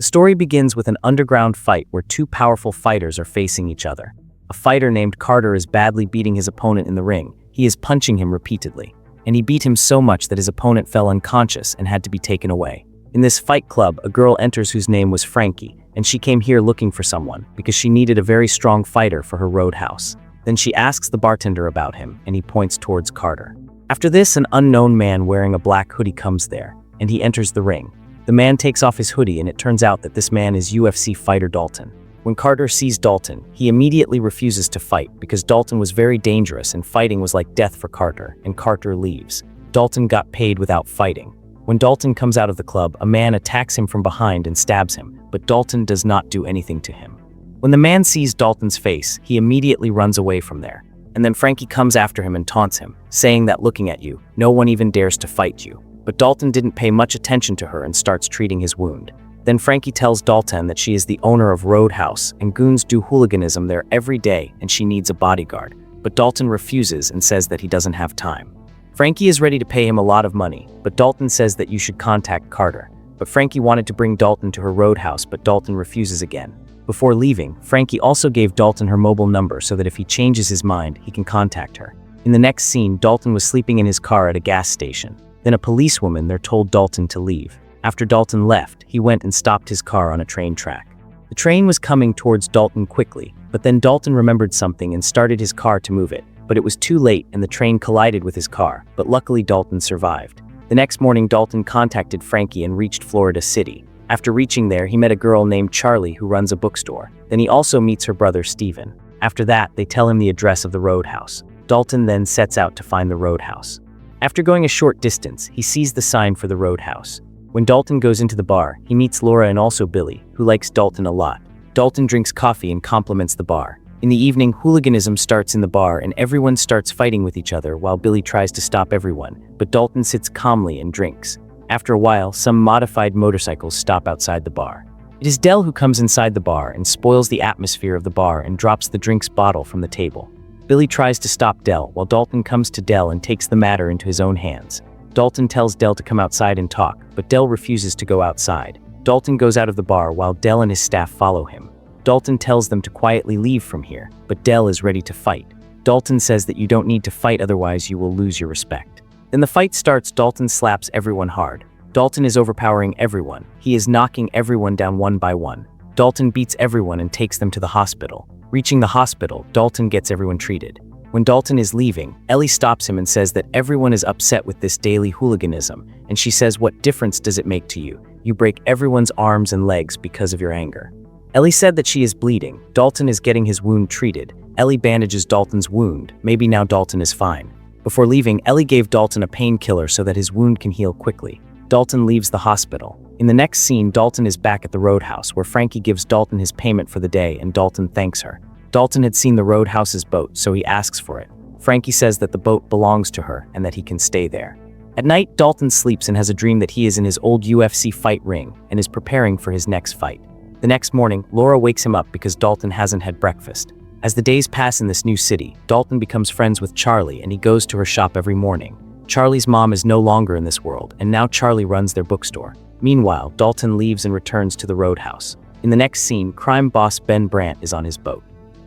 The story begins with an underground fight where two powerful fighters are facing each other. A fighter named Carter is badly beating his opponent in the ring. He is punching him repeatedly, and he beat him so much that his opponent fell unconscious and had to be taken away. In this fight club, a girl enters whose name was Frankie, and she came here looking for someone because she needed a very strong fighter for her Roadhouse. Then she asks the bartender about him, and he points towards Carter. After this, an unknown man wearing a black hoodie comes there, and he enters the ring. The man takes off his hoodie, and it turns out that this man is UFC fighter Dalton. When Carter sees Dalton, he immediately refuses to fight because Dalton was very dangerous and fighting was like death for Carter, and Carter leaves. Dalton got paid without fighting. When Dalton comes out of the club, a man attacks him from behind and stabs him, but Dalton does not do anything to him. When the man sees Dalton's face, he immediately runs away from there. And then Frankie comes after him and taunts him, saying that looking at you, no one even dares to fight you. But Dalton didn't pay much attention to her and starts treating his wound. Then Frankie tells Dalton that she is the owner of Roadhouse and goons do hooliganism there every day and she needs a bodyguard. But Dalton refuses and says that he doesn't have time. Frankie is ready to pay him a lot of money, but Dalton says that you should contact Carter. But Frankie wanted to bring Dalton to her Roadhouse, but Dalton refuses again. Before leaving, Frankie also gave Dalton her mobile number so that if he changes his mind, he can contact her. In the next scene, Dalton was sleeping in his car at a gas station. Then a policewoman there told Dalton to leave. After Dalton left, he went and stopped his car on a train track. The train was coming towards Dalton quickly, but then Dalton remembered something and started his car to move it. But it was too late and the train collided with his car, but luckily Dalton survived. The next morning, Dalton contacted Frankie and reached Florida City. After reaching there, he met a girl named Charlie who runs a bookstore. Then he also meets her brother Steven. After that, they tell him the address of the Roadhouse. Dalton then sets out to find the Roadhouse. After going a short distance, he sees the sign for the Roadhouse. When Dalton goes into the bar, he meets Laura and also Billy, who likes Dalton a lot. Dalton drinks coffee and compliments the bar. In the evening, hooliganism starts in the bar and everyone starts fighting with each other while Billy tries to stop everyone, but Dalton sits calmly and drinks. After a while, some modified motorcycles stop outside the bar. It is Del who comes inside the bar and spoils the atmosphere of the bar and drops the drinks bottle from the table. Billy tries to stop Del while Dalton comes to Del and takes the matter into his own hands. Dalton tells Del to come outside and talk, but Del refuses to go outside. Dalton goes out of the bar while Del and his staff follow him. Dalton tells them to quietly leave from here, but Del is ready to fight. Dalton says that you don't need to fight, otherwise you will lose your respect. Then the fight starts. Dalton slaps everyone hard. Dalton is overpowering everyone. He is knocking everyone down one by one. Dalton beats everyone and takes them to the hospital. Reaching the hospital, Dalton gets everyone treated. When Dalton is leaving, Ellie stops him and says that everyone is upset with this daily hooliganism, and she says, "What difference does it make to you? You break everyone's arms and legs because of your anger." Ellie said that she is bleeding. Dalton is getting his wound treated. Ellie bandages Dalton's wound. Maybe now Dalton is fine. Before leaving, Ellie gave Dalton a painkiller so that his wound can heal quickly. Dalton leaves the hospital. In the next scene, Dalton is back at the Roadhouse where Frankie gives Dalton his payment for the day and Dalton thanks her. Dalton had seen the Roadhouse's boat, so he asks for it. Frankie says that the boat belongs to her and that he can stay there. At night, Dalton sleeps and has a dream that he is in his old UFC fight ring and is preparing for his next fight. The next morning, Laura wakes him up because Dalton hasn't had breakfast. As the days pass in this new city, Dalton becomes friends with Charlie and he goes to her shop every morning. Charlie's mom is no longer in this world, and now Charlie runs their bookstore. Meanwhile, Dalton leaves and returns to the Roadhouse. In the next scene, crime boss Ben Brandt is on his boat.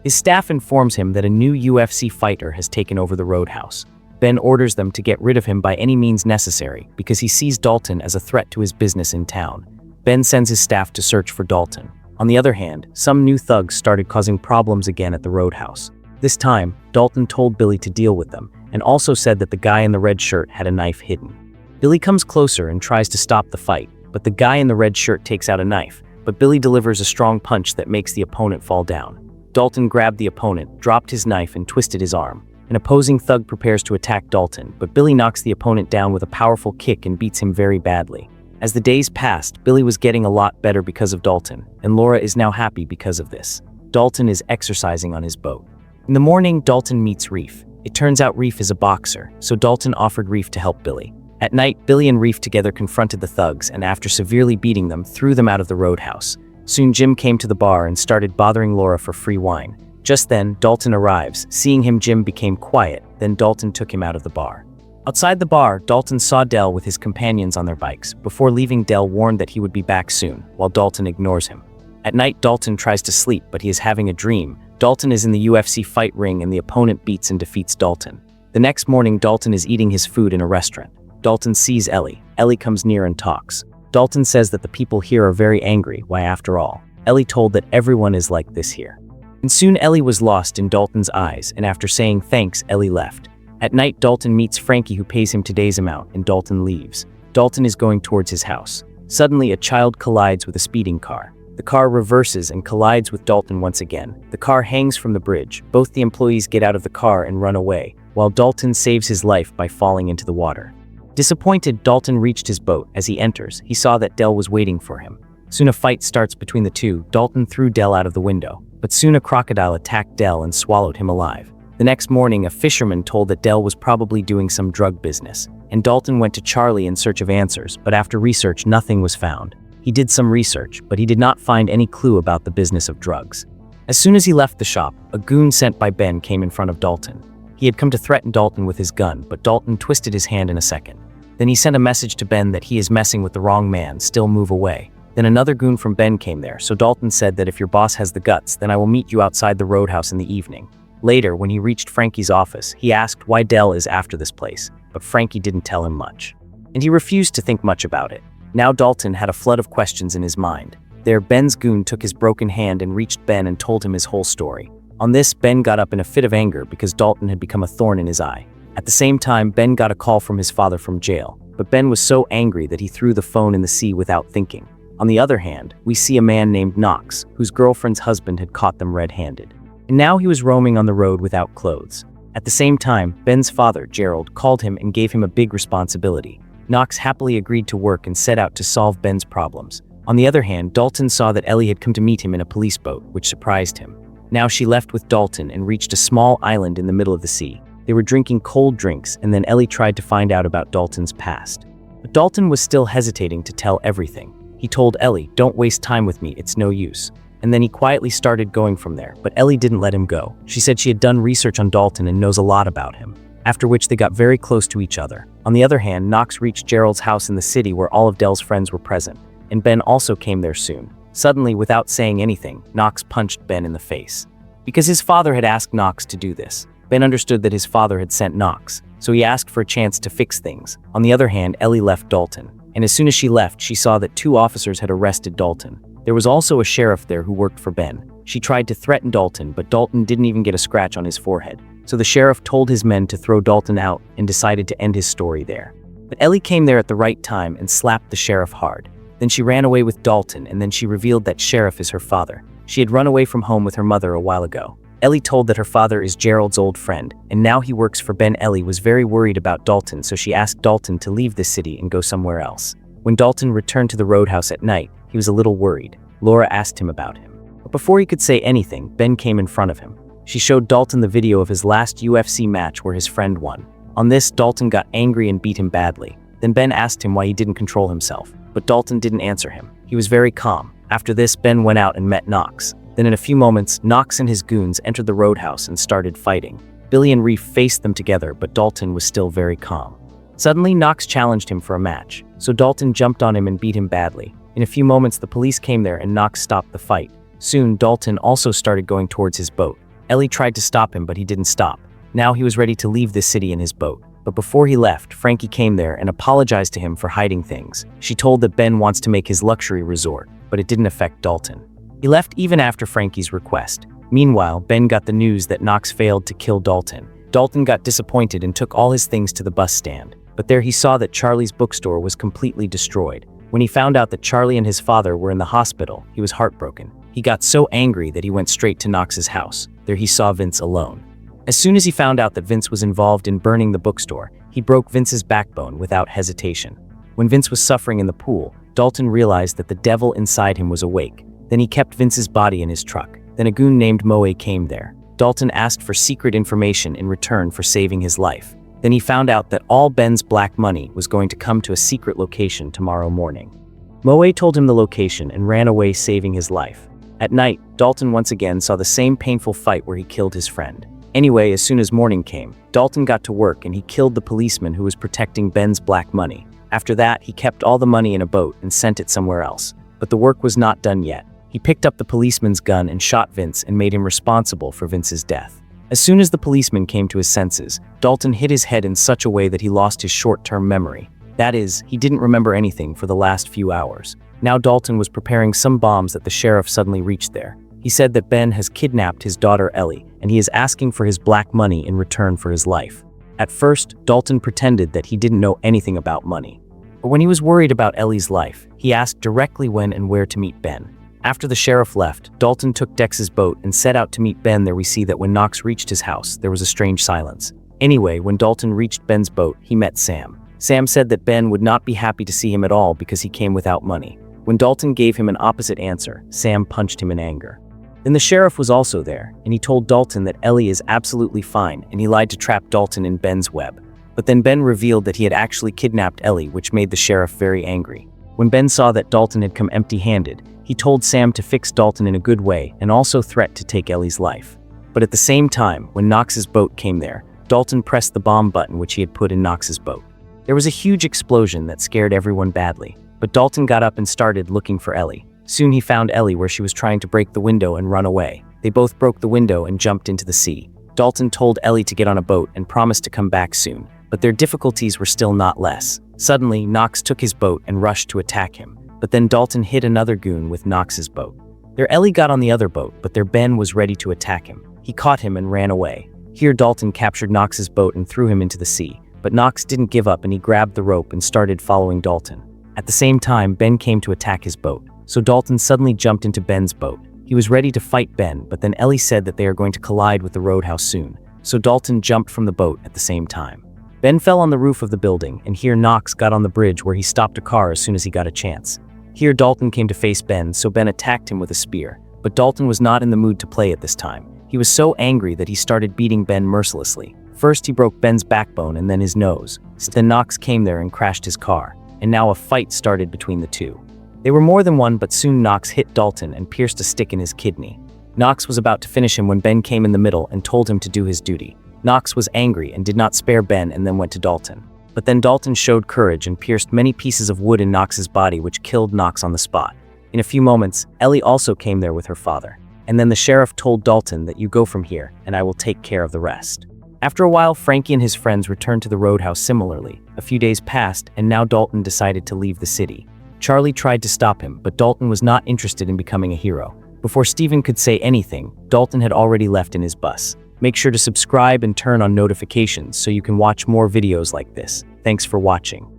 His staff informs him that a new UFC fighter has taken over the Roadhouse. Ben orders them to get rid of him by any means necessary because he sees Dalton as a threat to his business in town. Ben sends his staff to search for Dalton. On the other hand, some new thugs started causing problems again at the Roadhouse. This time, Dalton told Billy to deal with them and also said that the guy in the red shirt had a knife hidden. Billy comes closer and tries to stop the fight, but the guy in the red shirt takes out a knife, but Billy delivers a strong punch that makes the opponent fall down. Dalton grabbed the opponent, dropped his knife, and twisted his arm. An opposing thug prepares to attack Dalton, but Billy knocks the opponent down with a powerful kick and beats him very badly. As the days passed, Billy was getting a lot better because of Dalton, and Laura is now happy because of this. Dalton is exercising on his boat. In the morning, Dalton meets Reef. It turns out Reef is a boxer, so Dalton offered Reef to help Billy. At night, Billy and Reef together confronted the thugs and after severely beating them, threw them out of the Roadhouse. Soon Jim came to the bar and started bothering Laura for free wine. Just then, Dalton arrives. Seeing him, Jim became quiet, then Dalton took him out of the bar. Outside the bar, Dalton saw Dell with his companions on their bikes. Before leaving, Dell warned that he would be back soon, while Dalton ignores him. At night, Dalton tries to sleep, but he is having a dream. Dalton is in the UFC fight ring and the opponent beats and defeats Dalton. The next morning, Dalton is eating his food in a restaurant. Dalton sees Ellie. Ellie comes near and talks. Dalton says that the people here are very angry. Why, after all? Ellie told that everyone is like this here. And soon Ellie was lost in Dalton's eyes, and after saying thanks, Ellie left. At night, Dalton meets Frankie, who pays him today's amount, and Dalton leaves. Dalton is going towards his house. Suddenly, a child collides with a speeding car. The car reverses and collides with Dalton once again. The car hangs from the bridge. Both the employees get out of the car and run away, while Dalton saves his life by falling into the water. Disappointed, Dalton reached his boat. As he enters, he saw that Dell was waiting for him. Soon a fight starts between the two. Dalton threw Dell out of the window, but soon a crocodile attacked Dell and swallowed him alive. The next morning, a fisherman told that Dell was probably doing some drug business, and Dalton went to Charlie in search of answers, but after research, nothing was found. He did some research, but he did not find any clue about the business of drugs. As soon as he left the shop, a goon sent by Ben came in front of Dalton. He had come to threaten Dalton with his gun, but Dalton twisted his hand in a second. Then he sent a message to Ben that he is messing with the wrong man, still move away. Then another goon from Ben came there, so Dalton said that if your boss has the guts, then I will meet you outside the Roadhouse in the evening. Later, when he reached Frankie's office, he asked why Dell is after this place, but Frankie didn't tell him much. And he refused to think much about it. Now Dalton had a flood of questions in his mind. There, Ben's goon took his broken hand and reached Ben and told him his whole story. On this, Ben got up in a fit of anger because Dalton had become a thorn in his eye. At the same time, Ben got a call from his father from jail, but Ben was so angry that he threw the phone in the sea without thinking. On the other hand, we see a man named Knox, whose girlfriend's husband had caught them red-handed. And now he was roaming on the road without clothes. At the same time, Ben's father, Gerald, called him and gave him a big responsibility. Knox happily agreed to work and set out to solve Ben's problems. On the other hand, Dalton saw that Ellie had come to meet him in a police boat, which surprised him. Now she left with Dalton and reached a small island in the middle of the sea. They were drinking cold drinks, and then Ellie tried to find out about Dalton's past. But Dalton was still hesitating to tell everything. He told Ellie, "Don't waste time with me, it's no use." And then he quietly started going from there, but Ellie didn't let him go. She said she had done research on Dalton and knows a lot about him. After which they got very close to each other. On the other hand, Knox reached Gerald's house in the city where all of Dell's friends were present, and Ben also came there soon. Suddenly, without saying anything, Knox punched Ben in the face. Because his father had asked Knox to do this, Ben understood that his father had sent Knox, so he asked for a chance to fix things. On the other hand, Ellie left Dalton, and as soon as she left, she saw that 2 officers had arrested Dalton. There was also a sheriff there who worked for Ben. She tried to threaten Dalton, but Dalton didn't even get a scratch on his forehead. So the sheriff told his men to throw Dalton out and decided to end his story there. But Ellie came there at the right time and slapped the sheriff hard. Then she ran away with Dalton, and then she revealed that sheriff is her father. She had run away from home with her mother a while ago. Ellie told that her father is Gerald's old friend, and now he works for Ben. Ellie was very worried about Dalton, so she asked Dalton to leave the city and go somewhere else. When Dalton returned to the Roadhouse at night, he was a little worried. Laura asked him about him. But before he could say anything, Ben came in front of him. She showed Dalton the video of his last UFC match where his friend won. On this, Dalton got angry and beat him badly. Then Ben asked him why he didn't control himself, but Dalton didn't answer him. He was very calm. After this, Ben went out and met Knox. Then in a few moments, Knox and his goons entered the Roadhouse and started fighting. Billy and Reef faced them together, but Dalton was still very calm. Suddenly, Knox challenged him for a match, so Dalton jumped on him and beat him badly. In a few moments, the police came there and Knox stopped the fight. Soon, Dalton also started going towards his boat. Ellie tried to stop him, but he didn't stop. Now he was ready to leave the city in his boat. But before he left, Frankie came there and apologized to him for hiding things. She told that Ben wants to make his luxury resort, but it didn't affect Dalton. He left even after Frankie's request. Meanwhile, Ben got the news that Knox failed to kill Dalton. Dalton got disappointed and took all his things to the bus stand. But there he saw that Charlie's bookstore was completely destroyed. When he found out that Charlie and his father were in the hospital, he was heartbroken. He got so angry that he went straight to Knox's house. There he saw Vince alone. As soon as he found out that Vince was involved in burning the bookstore, he broke Vince's backbone without hesitation. When Vince was suffering in the pool, Dalton realized that the devil inside him was awake. Then he kept Vince's body in his truck. Then a goon named Moe came there. Dalton asked for secret information in return for saving his life. Then he found out that all Ben's black money was going to come to a secret location tomorrow morning. Moe told him the location and ran away, saving his life. At night, Dalton once again saw the same painful fight where he killed his friend. Anyway, as soon as morning came, Dalton got to work and he killed the policeman who was protecting Ben's black money. After that, he kept all the money in a boat and sent it somewhere else. But the work was not done yet. He picked up the policeman's gun and shot Vince and made him responsible for Vince's death. As soon as the policeman came to his senses, Dalton hit his head in such a way that he lost his short-term memory. That is, he didn't remember anything for the last few hours. Now Dalton was preparing some bombs that the sheriff suddenly reached there. He said that Ben has kidnapped his daughter Ellie, and he is asking for his black money in return for his life. At first, Dalton pretended that he didn't know anything about money. But when he was worried about Ellie's life, he asked directly when and where to meet Ben. After the sheriff left, Dalton took Dex's boat and set out to meet Ben. There we see that when Knox reached his house, there was a strange silence. Anyway, when Dalton reached Ben's boat, he met Sam. Sam said that Ben would not be happy to see him at all because he came without money. When Dalton gave him an opposite answer, Sam punched him in anger. Then the sheriff was also there, and he told Dalton that Ellie is absolutely fine, and he lied to trap Dalton in Ben's web. But then Ben revealed that he had actually kidnapped Ellie, which made the sheriff very angry. When Ben saw that Dalton had come empty-handed, he told Sam to fix Dalton in a good way and also threatened to take Ellie's life. But at the same time, when Knox's boat came there, Dalton pressed the bomb button which he had put in Knox's boat. There was a huge explosion that scared everyone badly, but Dalton got up and started looking for Ellie. Soon he found Ellie where she was trying to break the window and run away. They both broke the window and jumped into the sea. Dalton told Ellie to get on a boat and promised to come back soon, but their difficulties were still not less. Suddenly, Knox took his boat and rushed to attack him, but then Dalton hit another goon with Knox's boat. Their Ellie got on the other boat, but their Ben was ready to attack him. He caught him and ran away. Here Dalton captured Knox's boat and threw him into the sea, but Knox didn't give up and he grabbed the rope and started following Dalton. At the same time, Ben came to attack his boat, so Dalton suddenly jumped into Ben's boat. He was ready to fight Ben, but then Ellie said that they are going to collide with the Roadhouse soon, so Dalton jumped from the boat at the same time. Ben fell on the roof of the building, and here Knox got on the bridge where he stopped a car as soon as he got a chance. Here Dalton came to face Ben, so Ben attacked him with a spear, but Dalton was not in the mood to play at this time. He was so angry that he started beating Ben mercilessly. First he broke Ben's backbone and then his nose. Then Knox came there and crashed his car, and now a fight started between the two. They were more than one, but soon Knox hit Dalton and pierced a stick in his kidney. Knox was about to finish him when Ben came in the middle and told him to do his duty. Knox was angry and did not spare Ben and then went to Dalton. But then Dalton showed courage and pierced many pieces of wood in Knox's body, which killed Knox on the spot. In a few moments, Ellie also came there with her father. And then the sheriff told Dalton that you go from here and I will take care of the rest. After a while, Frankie and his friends returned to the Roadhouse similarly. A few days passed and now Dalton decided to leave the city. Charlie tried to stop him, but Dalton was not interested in becoming a hero. Before Steven could say anything, Dalton had already left in his bus. Make sure to subscribe and turn on notifications so you can watch more videos like this. Thanks for watching.